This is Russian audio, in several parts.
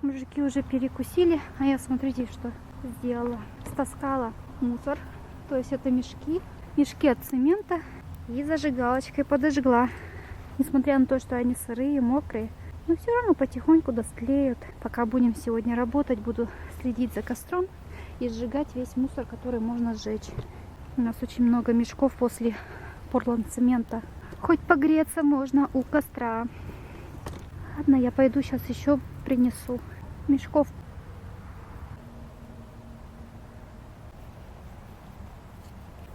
Мужики уже перекусили, а я, смотрите, что сделала. Стаскала мусор, то есть это мешки от цемента, и зажигалочкой подожгла. Несмотря на то, что они сырые, мокрые, но все равно потихоньку достлеют. Пока будем сегодня работать, буду следить за костром и сжигать весь мусор, который можно сжечь. У нас очень много мешков после портландцемента. Хоть погреться можно у костра. Ладно, я пойду сейчас еще принесу мешков.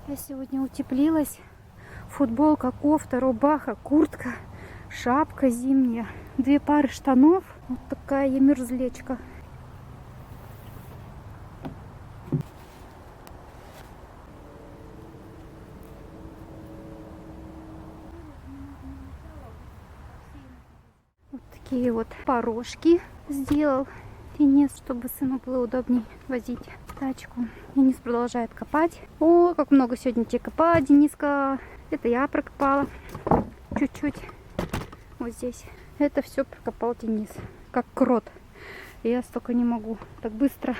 Я сегодня утеплилась. Футболка, кофта, рубаха, куртка, шапка зимняя, 2 пары штанов. Вот такая я мерзлечка. Вот такие вот порожки сделал Денис, чтобы сыну было удобнее возить тачку. Денис продолжает копать. О, как много сегодня тебе копать, Дениска. Это я прокопала чуть-чуть. Вот здесь. Это все прокопал Денис. Как крот. И я столько не могу. Так быстро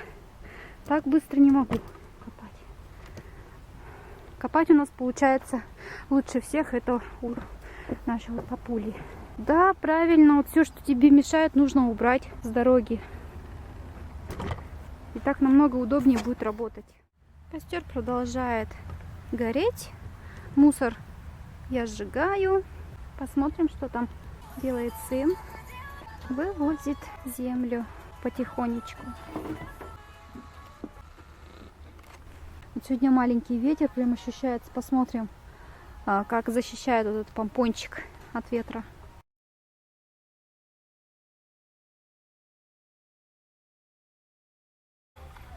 не могу копать. Копать у нас получается лучше всех. Это у нашего папули. Да, правильно. Вот все, что тебе мешает, нужно убрать с дороги. И так намного удобнее будет работать. Костер продолжает гореть. Мусор я сжигаю. Посмотрим, что там делает сын. Вывозит землю потихонечку. Вот сегодня маленький ветер прям ощущается. Посмотрим, как защищает этот помпончик от ветра.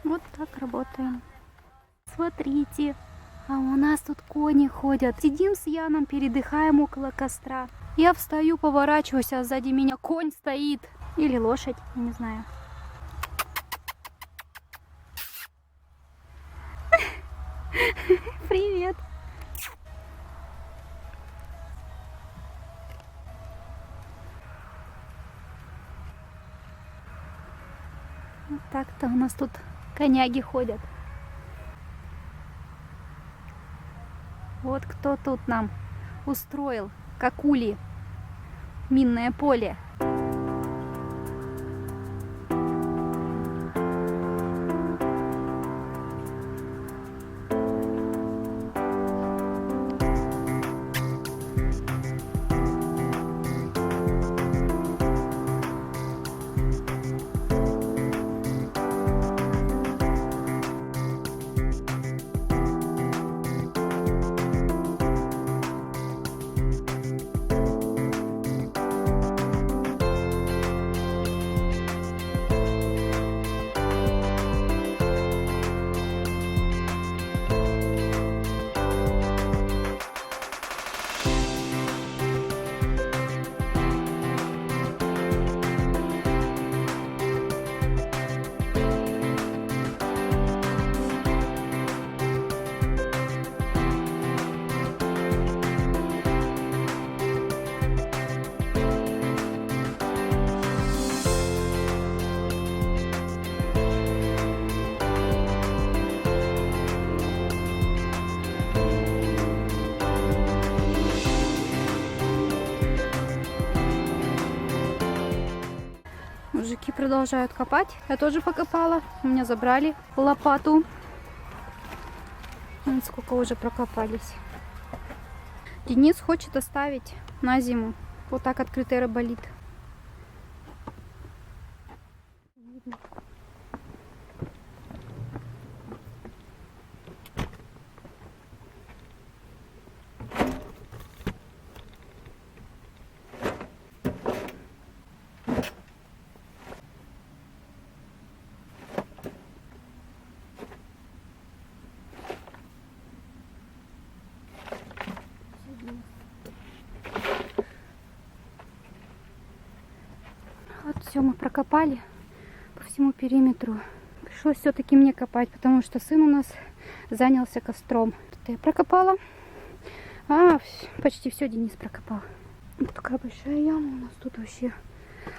Вот так работаем. Смотрите, а у нас тут кони ходят. Сидим с Яном, передыхаем около костра. Я встаю, поворачиваюсь, а сзади меня конь стоит. Или лошадь, я не знаю. Привет. Вот так-то у нас тут коняги ходят. Вот кто тут нам устроил, как ули, минное поле. Мужики продолжают копать. Я тоже покопала. У меня забрали лопату. Вон сколько уже прокопались. Денис хочет оставить на зиму. Вот так открытый рыболит. Вот все мы прокопали по всему периметру. Пришлось все-таки мне копать, потому что сын у нас занялся костром. Это я прокопала. Почти все Денис прокопал. Вот такая большая яма у нас тут вообще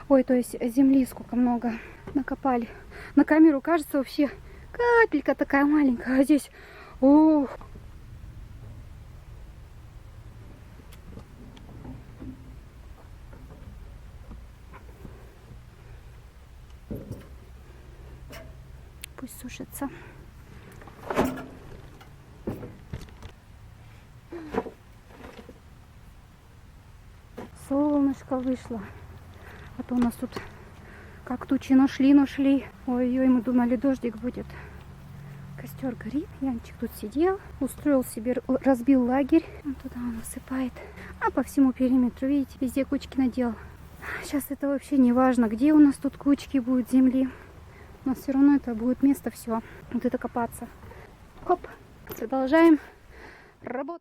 Ой, то есть земли сколько много накопали. На камеру кажется вообще капелька такая маленькая, а здесь, ух. Пусть сушится. Солнышко вышло. А то у нас тут как тучи нашли. Ой-ой, мы думали, дождик будет. Костер горит. Янчик тут сидел, устроил себе, разбил лагерь. Он туда он высыпает. А по всему периметру, видите, везде кучки надел. Сейчас это вообще не важно, где у нас тут кучки будут земли. Но все равно это будет место все. Вот это копаться. Хоп, продолжаем работать.